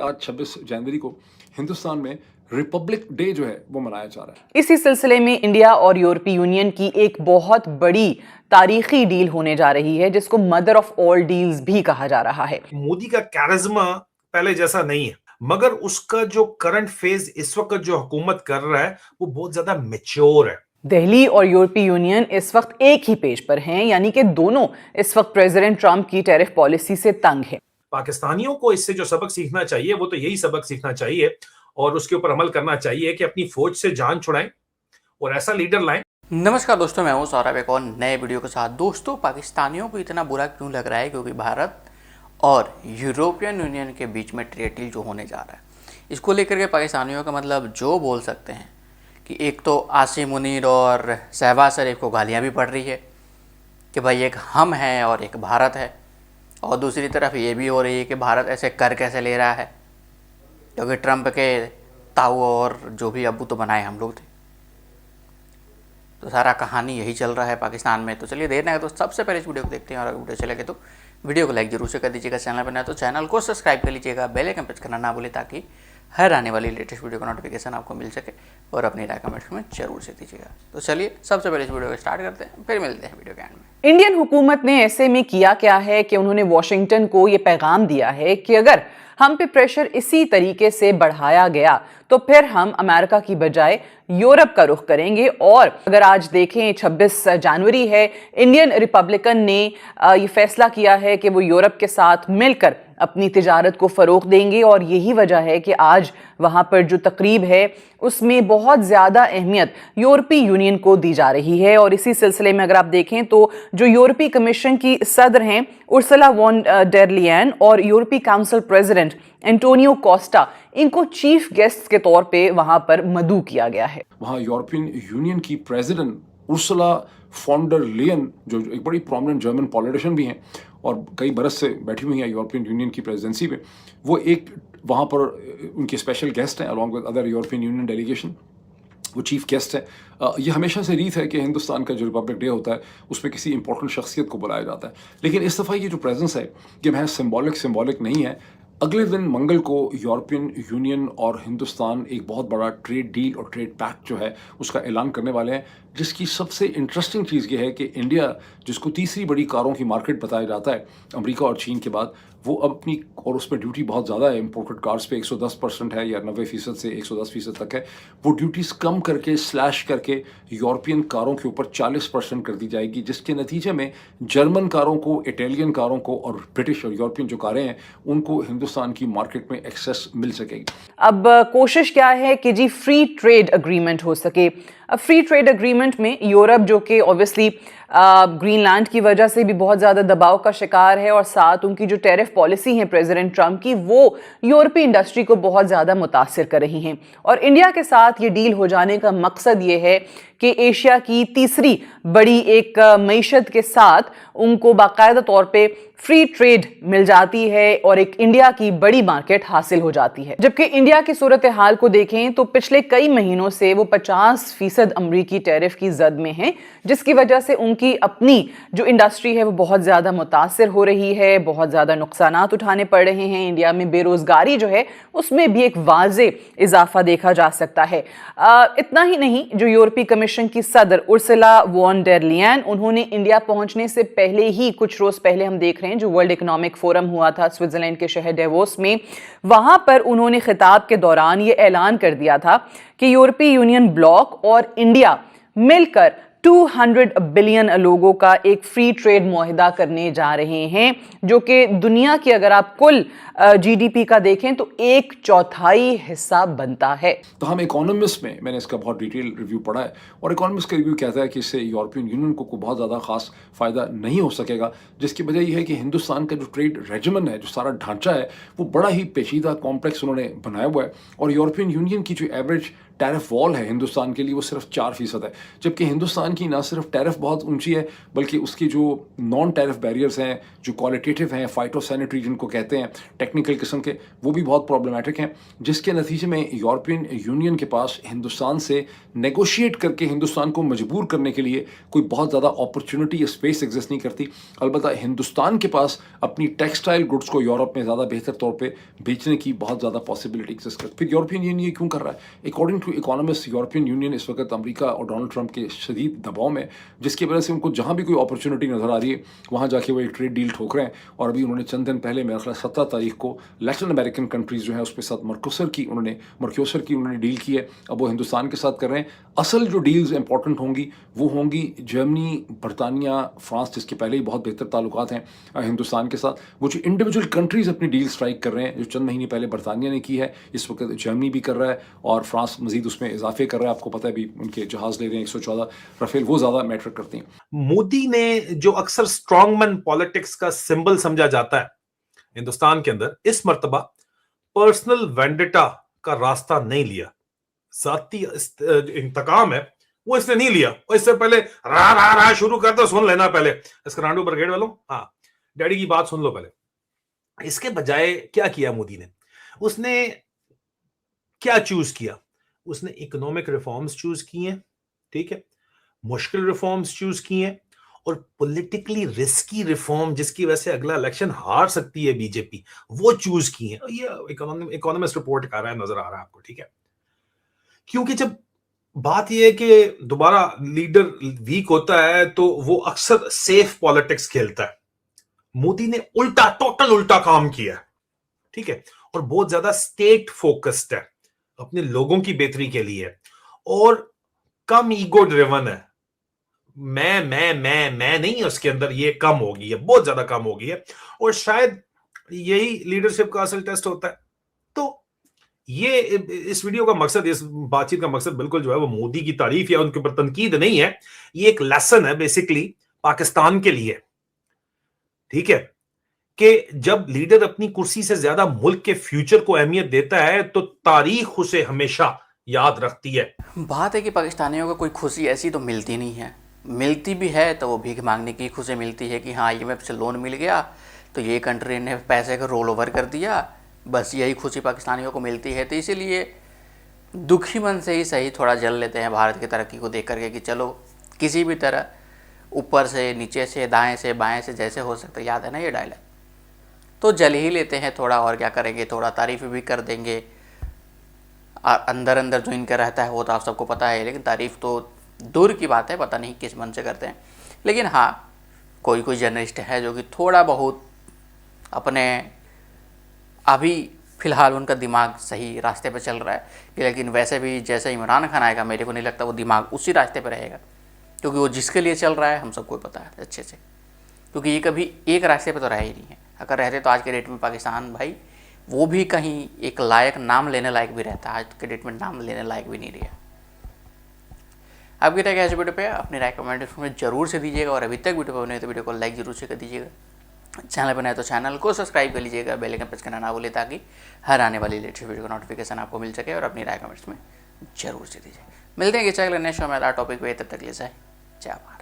आज 26 जनवरी को हिंदुस्तान में रिपब्लिक डे जो है वो मनाया जा रहा है। इसी सिलसिले में इंडिया और यूरोपीय यूनियन की एक बहुत बड़ी तारीखी डील होने जा रही है, जिसको मदर ऑफ ऑल डील्स भी कहा जा रहा है। मोदी का कैरिज्मा पहले जैसा नहीं है, मगर उसका जो करंट फेज इस वक्त जो हुकूमत कर रहा है वो बहुत ज्यादा मैच्योर है। दिल्ली और यूरोपीय यूनियन इस वक्त एक ही पेज पर हैं, यानी कि दोनों इस वक्त प्रेसिडेंट ट्रंप की टैरिफ पॉलिसी से तंग हैं। पाकिस्तानियों को इससे जो सबक सीखना चाहिए वो तो यही सबक सीखना चाहिए और उसके ऊपर अमल करना चाहिए कि अपनी फौज से जान छुड़ाएं और ऐसा लीडर लाएं। नमस्कार दोस्तों, मैं हूं सौरभ एक और नए वीडियो के साथ। दोस्तों, पाकिस्तानियों को इतना बुरा क्यों लग रहा है? क्योंकि भारत और यूरोपियन यूनियन के बीच में ट्रेड डील जो होने जा रहा है, इसको लेकर के पाकिस्तानियों का मतलब जो बोल सकते हैं कि एक तो आसिम मुनीर और शहबाज शरीफ को गालियाँ भी पड़ रही है कि भाई एक हम हैं और एक भारत है, और दूसरी तरफ ये भी हो रही है कि भारत ऐसे कर कैसे ले रहा है, क्योंकि ट्रंप के ताऊ और जो भी अब्बू तो बनाए हम लोग थे। तो सारा कहानी यही चल रहा है पाकिस्तान में। तो चलिए देर नहीं है, तो सबसे पहले इस वीडियो को देखते हैं, और अगर वीडियो चलेगा तो वीडियो को लाइक जरूर से कर दीजिएगा। चैनल पर नया तो चैनल को सब्सक्राइब कर लीजिएगा, बेल आइकन प्रेस करना ना भूलें ताकि हर आने वाली लेटेस्ट वीडियो का नोटिफिकेशन आपको मिल सके, और अपनी राय कमेंट्स में जरूर से दीजिएगा। तो चलिए सबसे पहले इस वीडियो को स्टार्ट करते हैं, फिर मिलते हैं वीडियो के एंड में। इंडियन हुकूमत ने ऐसे में किया क्या है कि उन्होंने वॉशिंगटन को ये पैगाम दिया है कि अगर हम पे प्रेशर इसी तरीके से बढ़ाया गया तो फिर हम अमेरिका की बजाय यूरोप का रुख करेंगे। और अगर आज देखें 26 जनवरी है, इंडियन रिपब्लिकन ने ये फैसला किया है कि वो यूरोप के साथ मिलकर अपनी तिजारत को फ़रोग़ देंगे, और यही वजह है कि आज वहाँ पर जो तकरीब है उसमें बहुत ज़्यादा अहमियत यूरोपीय यूनियन को दी जा रही है। और इसी सिलसिले में अगर आप देखें तो जो यूरोपीय कमीशन की सदर हैं उर्सुला वॉन डेर लेयन और यूरोपीय काउंसिल प्रेसिडेंट एंटोनियो कोस्टा, इनको चीफ गेस्ट के तौर पे वहाँ पर मदऊ किया गया है। वहाँ यूरोपियन यूनियन की प्रेसिडेंट उर्सुला फॉन डर लेयन, जो एक बड़ी प्रोमिनेंट जर्मन पॉलिटिशियन भी हैं और कई बरस से बैठी हुई हैं यूरोपियन यूनियन की प्रेसिडेंसी पे, वो एक वहाँ पर उनके स्पेशल गेस्ट हैं along with other European union delegation. वो चीफ गेस्ट है। ये हमेशा से रीत है कि हिंदुस्तान का जो रिपब्लिक डे होता है उसमें किसी इंपॉर्टेंट शख्सियत को बुलाया जाता है, लेकिन इस दफ़ा ये जो प्रेजेंस है ये महज सिंबॉलिक नहीं है। अगले दिन मंगल को यूरोपियन यूनियन और हिंदुस्तान एक बहुत बड़ा ट्रेड डील और ट्रेड पैक्ट जो है उसका ऐलान करने वाले हैं, जिसकी सबसे इंटरेस्टिंग चीज़ ये है कि इंडिया, जिसको तीसरी बड़ी कारों की मार्केट बताया जाता है अमेरिका और चीन के बाद, वो अब अपनी, और उस पर ड्यूटी बहुत ज़्यादा है, इंपोर्टेड कार्स पे 110% है या 90% से 110% तक है, वो ड्यूटीज़ कम करके स्लैश करके यूरोपियन कारों के ऊपर 40% कर दी जाएगी, जिसके नतीजे में जर्मन कारों को, इटालियन कारों को और ब्रिटिश और यूरोपियन जो कारें हैं उनको हिंदुस्तान की मार्केट में एक्सेस मिल सकेगी। अब कोशिश क्या है कि जी फ्री ट्रेड अग्रीमेंट हो सके। अब फ्री ट्रेड अग्रीमेंट में यूरोप, जो कि ऑब्वियसली ग्रीनलैंड की वजह से भी बहुत ज़्यादा दबाव का शिकार है, और साथ उनकी जो टैरिफ पॉलिसी है प्रेसिडेंट ट्रंप की, वो यूरोपीय इंडस्ट्री को बहुत ज़्यादा मुतासिर कर रही हैं। और इंडिया के साथ ये डील हो जाने का मकसद ये है कि एशिया की तीसरी बड़ी एक मईशत के साथ उनको बाकायदा तौर पे फ्री ट्रेड मिल जाती है और एक इंडिया की बड़ी मार्केट हासिल हो जाती है। जबकि इंडिया की सूरत हाल को देखें तो पिछले कई महीनों से वो 50% अमरीकी टैरिफ की जद में है, जिसकी वजह से उनकी अपनी जो इंडस्ट्री है वो बहुत ज़्यादा मुतासिर हो रही है, बहुत ज़्यादा नुकसानात उठाने पड़ रहे हैं। इंडिया में बेरोज़गारी जो है उसमें भी एक वाज़े इजाफा देखा जा सकता है। इतना ही नहीं, जो यूरोपीय कमीशन की सदर उर्सुला वॉन डेर लेयन, उन्होंने इंडिया पहुंचने से पहले ही, कुछ रोज पहले हम देख रहे हैं, जो वर्ल्ड इकोनॉमिक फोरम हुआ था स्विट्जरलैंड के शहर डेवोस में, वहां पर उन्होंने खिताब के दौरान ये ऐलान कर दिया था कि यूरोपीय यूनियन ब्लॉक और इंडिया मिलकर 200 बिलियन लोगों का एक फ्री ट्रेड मुआहिदा करने जा रहे हैं, जो कि दुनिया की, अगर आप कुल जीडीपी का देखें तो 1/4 हिस्सा बनता है। तो हम इकोनॉमिस्ट में, मैंने इसका बहुत डिटेल रिव्यू पढ़ा है, और इकोनॉमिस्ट का रिव्यू कहता है कि इससे यूरोपियन यूनियन को बहुत ज़्यादा खास फ़ायदा नहीं हो सकेगा, जिसकी वजह यह है कि हिंदुस्तान का जो ट्रेड रेजिमन है, जो सारा ढांचा है, वो बड़ा ही पेचीदा कॉम्प्लेक्स उन्होंने बनाया हुआ है, और यूरोपियन यूनियन की जो एवरेज टैरिफ वॉल है हिंदुस्तान के लिए वो सिर्फ 4% है, जबकि हिंदुस्तान की ना सिर्फ टैरिफ बहुत ऊंची है बल्कि उसकी जो नॉन टैरिफ बैरियर्स हैं, जो क्वालिटेटिव हैं, फाइटोसैनिटरी जिनको कहते हैं, टेक्निकल किस्म के, वो भी बहुत प्रॉब्लमेटिक हैं, जिसके नतीजे में यूरोपियन यूनियन के पास हिंदुस्तान से नेगोशिएट करके हिंदुस्तान को मजबूर करने के लिए कोई बहुत ज़्यादा अपॉर्चुनिटी या स्पेस एग्जिस्ट नहीं करती। अलबत्ता हिंदुस्तान के पास अपनी टेक्सटाइल गुड्स को यूरोप में ज़्यादा बेहतर तौर पे बेचने की बहुत ज़्यादा पॉसिबिलिटी एग्जिस्ट करती। फिर यूरोपियन यूनियन ये क्यों कर रहा है? According to economist, European Union इस वक्त अमेरिका और डोनाल्ड ट्रंप के शदीद दबाव में, जिसकी वजह से उनको जहाँ भी कोई अपॉर्चुनिटी नज़र आ रही है वहाँ जाके वो एक ट्रेड डील ठोक रहे हैं। और अभी उन्होंने चंद दिन पहले मेरा ख्याल 17 तारीख को लैटिन अमेरिकन कंट्रीज़ जो है उसके साथ मर्कोसर की उन्होंने डील की है। अब वो हिंदुस्तान के साथ कर रहे हैं। असल जो डील्स इंपॉर्टेंट होंगी वो होंगी जर्मनी, बरतानिया, फ्रांस, जिसके पहले ही बहुत बेहतर ताल्लुकात हैं हिंदुस्तान के साथ। वो जो इंडिविजुअल कंट्रीज़ अपनी डील स्ट्राइक कर रहे हैं, जो चंद महीने पहले बरतानिया ने की है, इस वक्त जर्मनी भी कर रहा है और फ्रांस मजीद उसमें इजाफे कर रहा है। आपको पता है भी उनके जहाज़ ले रहे हैं 114 राफेल, वो ज़्यादा मैटर करते हैं। मोदी ने जो अक्सर स्ट्रॉन्गमैन पॉलिटिक्स का सिंबल समझा जाता है हिंदुस्तान के अंदर, इस मर्तबा पर्सनल वेंडेटा का रास्ता नहीं लिया। जाती इंतकाम है वो इसने नहीं लिया। और इससे पहले रा रा रा शुरू कर दो, सुन लेना पहले स्करांडू ब्रिगेड वालों, हाँ डैडी की बात सुन लो पहले। इसके बजाय क्या किया मोदी ने? उसने क्या चूज किया? उसने इकोनॉमिक रिफॉर्म्स चूज किए हैं, ठीक है, मुश्किल रिफॉर्म्स चूज किए हैं, और पॉलिटिकली रिस्की रिफॉर्म जिसकी वजह से अगला इलेक्शन हार सकती है बीजेपी, वो चूज किए हैं। ये इकोनॉमिस्ट रिपोर्ट कर रहा है, नजर आ रहा है आपको, ठीक है। क्योंकि जब बात यह है कि दोबारा लीडर वीक होता है तो वो अक्सर सेफ पॉलिटिक्स खेलता है। मोदी ने उल्टा, टोटल उल्टा काम किया है, ठीक है, और बहुत ज्यादा स्टेट फोकस्ड है, अपने लोगों की बेहतरी के लिए, और कम ईगो ड्रिवन है। मैं नहीं, उसके अंदर ये कम हो गई है, बहुत ज्यादा कम हो गई है, और शायद यही लीडरशिप का असल टेस्ट होता है। तो ये इस वीडियो का मकसद, इस बातचीत का मकसद बिल्कुल जो है वो मोदी की तारीफ या उनके ऊपर तनकीद नहीं है। ये एक लेसन है बेसिकली पाकिस्तान के लिए, ठीक है, कि जब लीडर अपनी कुर्सी से ज्यादा मुल्क के फ्यूचर को अहमियत देता है तो तारीख उसे हमेशा याद रखती है। बात है कि पाकिस्तानियों को कोई खुशी ऐसी तो मिलती नहीं है, मिलती भी है तो वो भीख मांगने की खुशी मिलती है कि हाँ IMF से लोन मिल गया तो ये कंट्री ने पैसे का रोल ओवर कर दिया, बस यही खुशी पाकिस्तानियों को मिलती है। तो इसीलिए दुखी मन से ही सही थोड़ा जल लेते हैं भारत की तरक्की को देख करके कि चलो किसी भी तरह ऊपर से, नीचे से, दाएं से, बाएं से, जैसे हो सकता है, याद है ना ये डायलॉग, तो जल ही लेते हैं थोड़ा, और क्या करेंगे, थोड़ा तारीफ भी कर देंगे। अंदर अंदर जो इनका रहता है वो तो आप सबको पता है, लेकिन तारीफ तो दूर की बात है, पता नहीं किस मन से करते हैं। लेकिन हाँ, कोई कोई जर्नलिस्ट है जो कि थोड़ा बहुत अपने, अभी फ़िलहाल उनका दिमाग सही रास्ते पे चल रहा है, लेकिन वैसे भी जैसे इमरान खान आएगा मेरे को नहीं लगता वो दिमाग उसी रास्ते पे रहेगा, क्योंकि वो जिसके लिए चल रहा है हम सबको पता है अच्छे से, क्योंकि ये कभी एक रास्ते पे तो रहा ही नहीं है। अगर रहते तो आज के डेट में पाकिस्तान भाई वो भी कहीं एक लायक, नाम लेने लायक भी रहता है, आज के डेट में नाम लेने लायक भी नहीं रहा। आपकी राय क्या है इस वीडियो पे? अपनी राय कमेंट में जरूर से दीजिएगा, और अभी तक वीडियो पर बने तो वीडियो को लाइक जरूर से कर दीजिएगा, चैनल पर नए तो चैनल को सब्सक्राइब कर लीजिएगा, बेल आइकन प्रेस करना ना भूलें ताकि हर आने वाली लेटेस्ट वीडियो का नोटिफिकेशन आपको मिल सके, और अपनी राय कमेंट्स में जरूर से दीजिए। मिलते हैं कि अगले नेक्स्ट शो में टॉपिक पे, तब तक ले जाए जय भारत।